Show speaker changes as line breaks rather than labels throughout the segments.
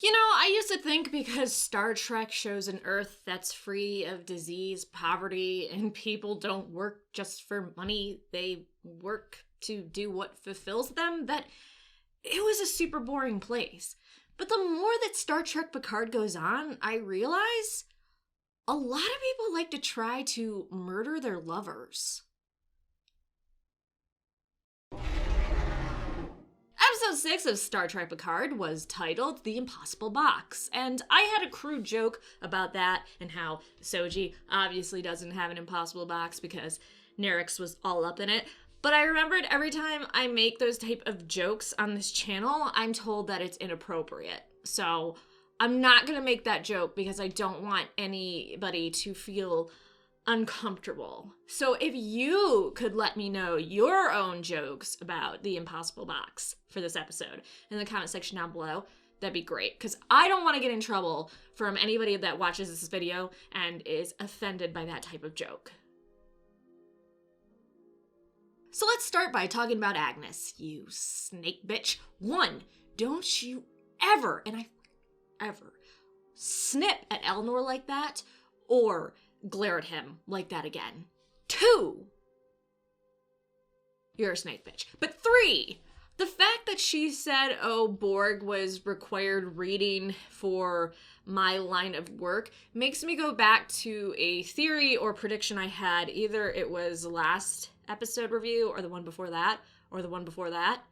You know, I used to think because Star Trek shows an Earth that's free of disease, poverty, and people don't work just for money, they work to do what fulfills them, that it was a super boring place. But the more that Star Trek Picard goes on, I realize a lot of people like to try to murder their lovers. Episode 6 of Star Trek Picard was titled The Impossible Box, and I had a crude joke about that and how Soji obviously doesn't have an impossible box because Nerix was all up in it. But I remembered every time I make those type of jokes on this channel, I'm told that it's inappropriate. So I'm not gonna make that joke because I don't want anybody to feel uncomfortable. So if you could let me know your own jokes about the impossible box for this episode in the comment section down below, that'd be great, because I don't want to get in trouble from anybody that watches this video and is offended by that type of joke. So let's start by talking about Agnes, you snake bitch. 1, don't you ever, and I ever, snip at Elnor like that, or glare at him like that again. 2, you're a snake bitch. But 3, the fact that she said, oh, Borg was required reading for my line of work makes me go back to a theory or prediction I had. Either it was last episode review or the one before that, or the one before that,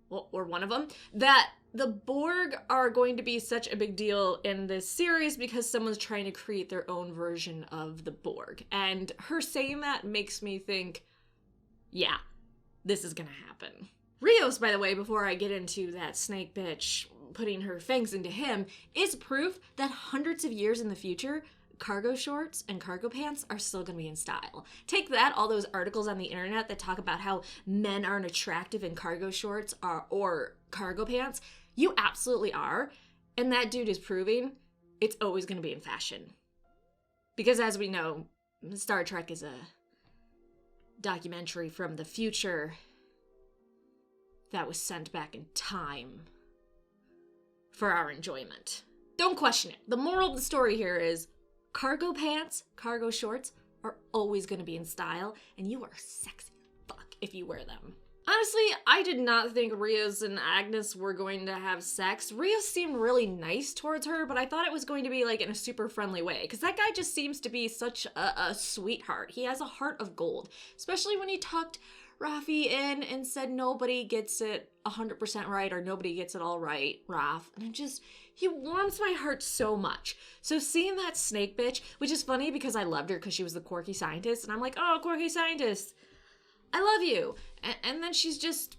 well, or one of them, that the Borg are going to be such a big deal in this series because someone's trying to create their own version of the Borg. And her saying that makes me think, yeah, this is gonna happen. Rios, by the way, before I get into that snake bitch putting her fangs into him, is proof that hundreds of years in the future, cargo shorts and cargo pants are still gonna be in style. Take that, all those articles on the internet that talk about how men aren't attractive in cargo shorts or cargo pants. You absolutely are. And that dude is proving it's always gonna be in fashion. Because as we know, Star Trek is a documentary from the future that was sent back in time for our enjoyment. Don't question it. The moral of the story here is cargo pants, cargo shorts are always going to be in style, and you are sexy as fuck if you wear them. Honestly, I did not think Rios and Agnes were going to have sex. Rios seemed really nice towards her, but I thought it was going to be like in a super friendly way, because that guy just seems to be such a sweetheart. He has a heart of gold, especially when he tucked Raffi in and said nobody gets it 100% right, or nobody gets it all right, Raph. And he warms my heart so much. So seeing that snake bitch, which is funny because I loved her because she was the quirky scientist, and I'm like, oh, quirky scientist, I love you. And then she's just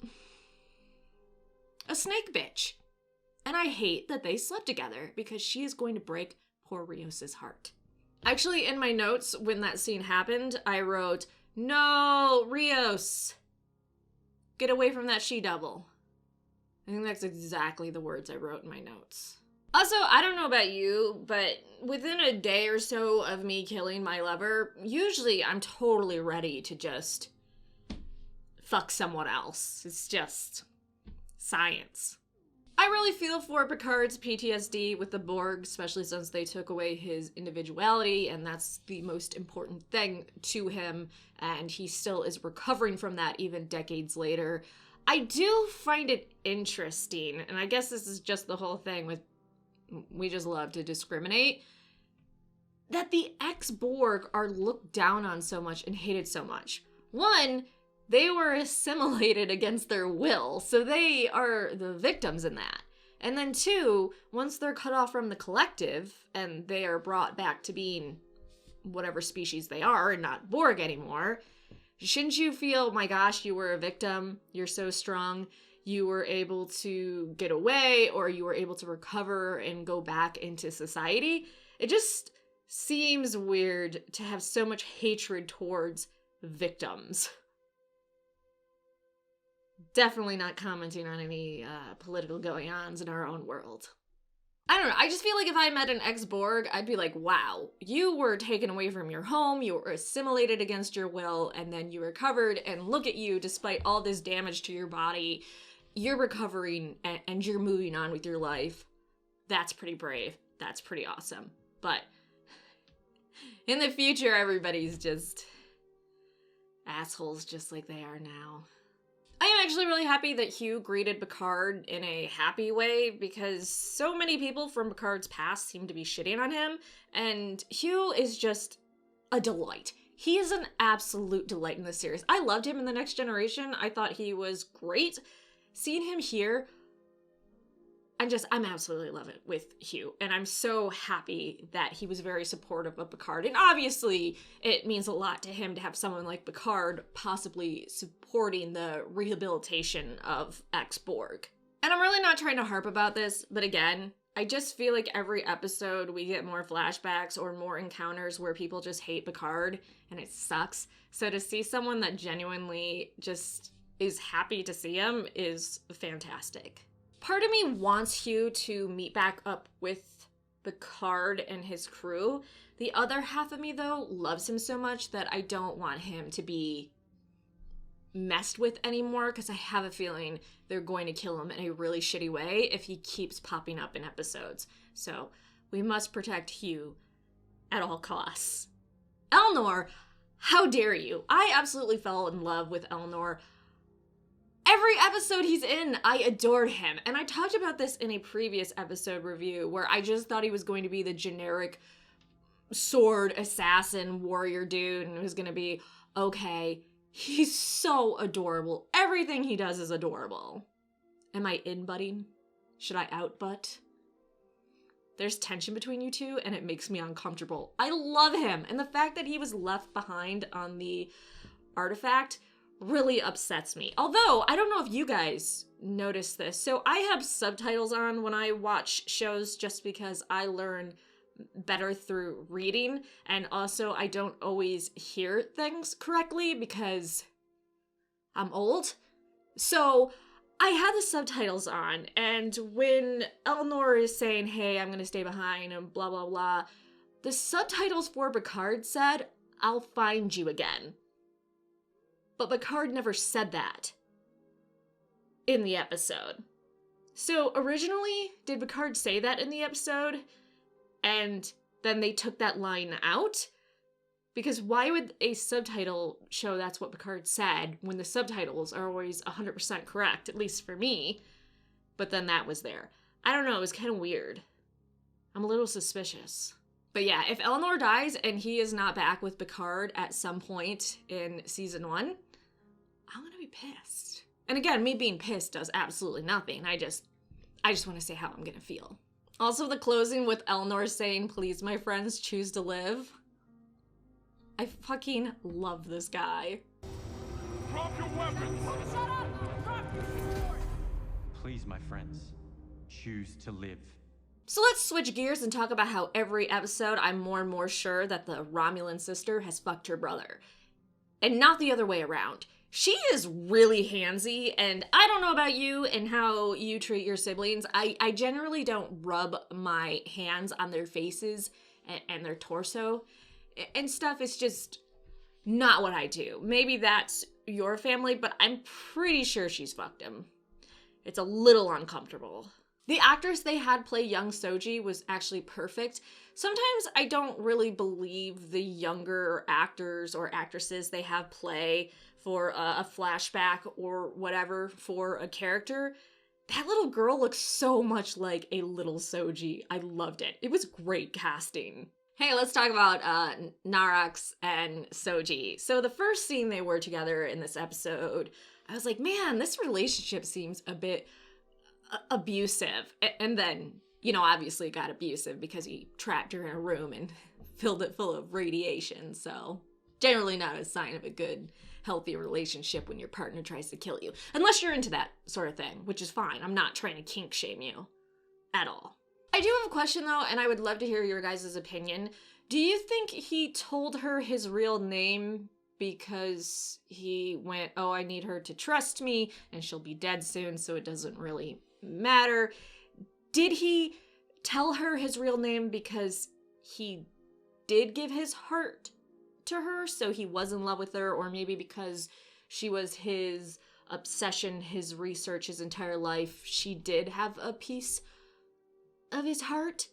a snake bitch. And I hate that they slept together because she is going to break poor Rios's heart. Actually, in my notes, when that scene happened, I wrote, no, Rios, get away from that she-devil. I think that's exactly the words I wrote in my notes. Also, I don't know about you, but within a day or so of me killing my lover, usually I'm totally ready to just fuck someone else. It's just science. I really feel for Picard's PTSD with the Borg, especially since they took away his individuality, and that's the most important thing to him, and he still is recovering from that even decades later. I do find it interesting, and I guess this is just the whole thing with we just love to discriminate, that the ex-Borg are looked down on so much and hated so much. 1, they were assimilated against their will, so they are the victims in that. And then 2, once they're cut off from the collective and they are brought back to being whatever species they are and not Borg anymore, shouldn't you feel, my gosh, you were a victim, you're so strong, you were able to get away, or you were able to recover and go back into society? It just seems weird to have so much hatred towards victims. Definitely not commenting on any political going-ons in our own world. I don't know, I just feel like if I met an ex-Borg, I'd be like, wow, you were taken away from your home, you were assimilated against your will, and then you recovered, and look at you, despite all this damage to your body, you're recovering, and you're moving on with your life. that's pretty brave. That's pretty awesome. But in the future, everybody's just assholes just like they are now. I am actually really happy that Hugh greeted Picard in a happy way, because so many people from Picard's past seem to be shitting on him, and Hugh is just a delight. He is an absolute delight in this series. I loved him in The Next Generation. I thought he was great. Seeing him here, I'm absolutely love it with Hugh, and I'm so happy that he was very supportive of Picard. And obviously, it means a lot to him to have someone like Picard possibly supporting the rehabilitation of ex-Borg. And I'm really not trying to harp about this, but again, I just feel like every episode we get more flashbacks or more encounters where people just hate Picard, and it sucks. So to see someone that genuinely just is happy to see him is fantastic. Part of me wants Hugh to meet back up with Picard and his crew. The other half of me, though, loves him so much that I don't want him to be messed with anymore, because I have a feeling they're going to kill him in a really shitty way if he keeps popping up in episodes. So we must protect Hugh at all costs. Elnor, how dare you? I absolutely fell in love with Elnor. Every episode he's in, I adored him. And I talked about this in a previous episode review where I just thought he was going to be the generic sword assassin warrior dude, and it was going to be okay. He's so adorable. Everything he does is adorable. Am I in-butting? Should I out-butt? There's tension between you two, and it makes me uncomfortable. I love him, and the fact that he was left behind on the artifact really upsets me. Although, I don't know if you guys noticed this. So I have subtitles on when I watch shows just because I learn better through reading, and also I don't always hear things correctly because I'm old. So I had the subtitles on, and when Elnor is saying, hey, I'm gonna stay behind and blah blah blah, the subtitles for Picard said, I'll find you again. But Picard never said that in the episode. So originally, did Picard say that in the episode? And then they took that line out? Because why would a subtitle show that's what Picard said when the subtitles are always 100% correct, at least for me? But then that was there. I don't know, it was kind of weird. I'm a little suspicious. But yeah, if Elnor dies and he is not back with Picard at some point in season 1, I'm gonna be pissed. And again, me being pissed does absolutely nothing. I just want to say how I'm gonna feel. Also, the closing with Elnor saying, please, my friends, choose to live. I fucking love this guy.
Drop your weapons!
Shut up! Drop your sword!
Please, my friends, choose to live.
So let's switch gears and talk about how every episode I'm more and more sure that the Romulan sister has fucked her brother. And not the other way around. She is really handsy, and I don't know about you and how you treat your siblings. I generally don't rub my hands on their faces and their torso and stuff. It's just not what I do. Maybe that's your family, but I'm pretty sure she's fucked him. It's a little uncomfortable. The actress they had play young Soji was actually perfect. Sometimes I don't really believe the younger actors or actresses they have play for a flashback or whatever for a character. That little girl looks so much like a little Soji. I loved it. It was great casting. Hey, let's talk about Narax and Soji. So the first scene they were together in this episode, I was like, man, this relationship seems a bit abusive. And then, you know, obviously it got abusive because he trapped her in a room and filled it full of radiation. So generally not a sign of a good, healthy relationship when your partner tries to kill you. Unless you're into that sort of thing, which is fine. I'm not trying to kink shame you at all. I do have a question though, and I would love to hear your guys' opinion. Do you think he told her his real name because he went, oh, I need her to trust me and she'll be dead soon, so it doesn't really matter? Did he tell her his real name because he did give his heart to her, so he was in love with her, or maybe because she was his obsession, his research, his entire life, she did have a piece of his heart?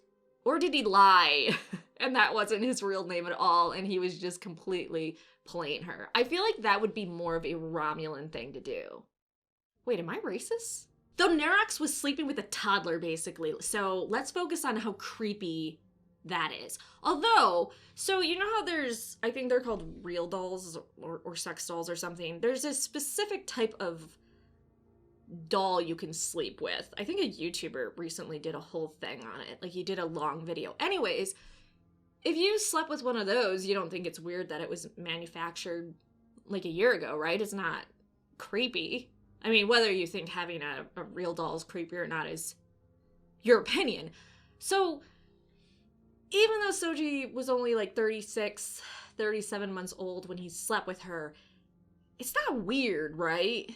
Or did he lie and that wasn't his real name at all and he was just completely playing her? I feel like that would be more of a Romulan thing to do. Wait, am I racist? Though Nerox was sleeping with a toddler, basically, so let's focus on how creepy that is. Although, so you know how there's, I think they're called real dolls or sex dolls or something. There's a specific type of doll you can sleep with. I think a YouTuber recently did a whole thing on it. Like, he did a long video. Anyways, if you slept with one of those, you don't think it's weird that it was manufactured like a year ago, right? It's not creepy. I mean, whether you think having a real doll is creepy or not is your opinion. So, even though Soji was only like 36, 37 months old when he slept with her, it's not weird, right?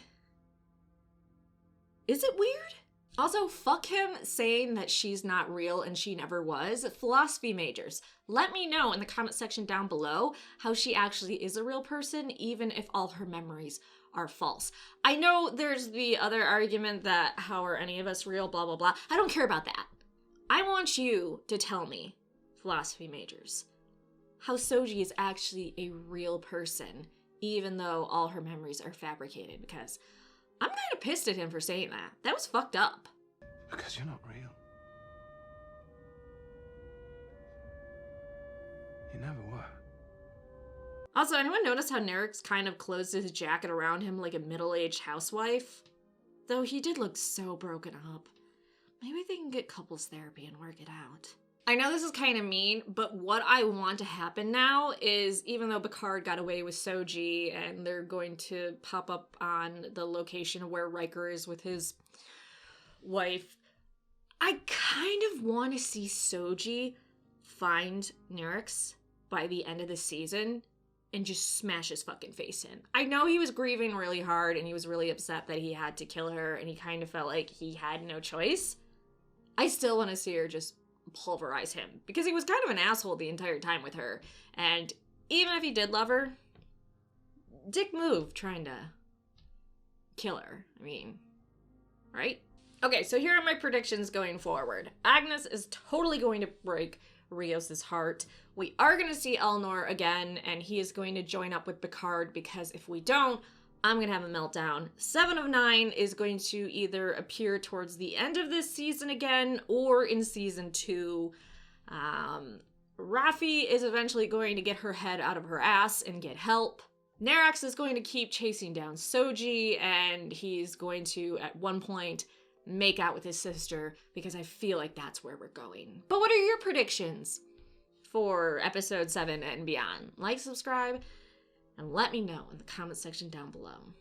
Is it weird? Also, fuck him saying that she's not real and she never was. Philosophy majors, let me know in the comment section down below how she actually is a real person, even if all her memories are false. I know there's the other argument that how are any of us real, blah, blah, blah. I don't care about that. I want you to tell me, philosophy majors, how Soji is actually a real person, even though all her memories are fabricated, because I'm kind of pissed at him for saying that. That was fucked up.
Because you're not real. You never were.
Also, anyone notice how Nerox kind of closed his jacket around him like a middle-aged housewife? Though he did look so broken up. Maybe they can get couples therapy and work it out. I know this is kind of mean, but what I want to happen now is, even though Picard got away with Soji and they're going to pop up on the location where Riker is with his wife, I kind of want to see Soji find Nerox by the end of the season and just smash his fucking face in. I know he was grieving really hard and he was really upset that he had to kill her and he kind of felt like he had no choice. I still want to see her just pulverize him because he was kind of an asshole the entire time with her. And even if he did love her, dick move trying to kill her. I mean, right? Okay, so here are my predictions going forward. Agnes is totally going to break Rios' heart. We are going to see Elnor again, and he is going to join up with Picard, because if we don't, I'm going to have a meltdown. 7 of 9 is going to either appear towards the end of this season again, or in season 2. Raffi is eventually going to get her head out of her ass and get help. Nerox is going to keep chasing down Soji, and he's going to, at one point, make out with his sister, because I feel like that's where we're going. But what are your predictions for episode 7 and beyond? Like, subscribe, and let me know in the comment section down below.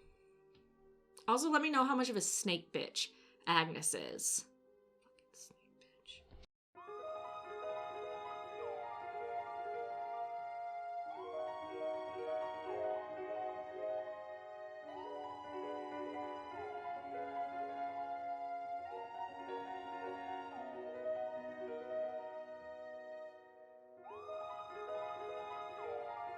Also, let me know how much of a snake bitch Agnes is.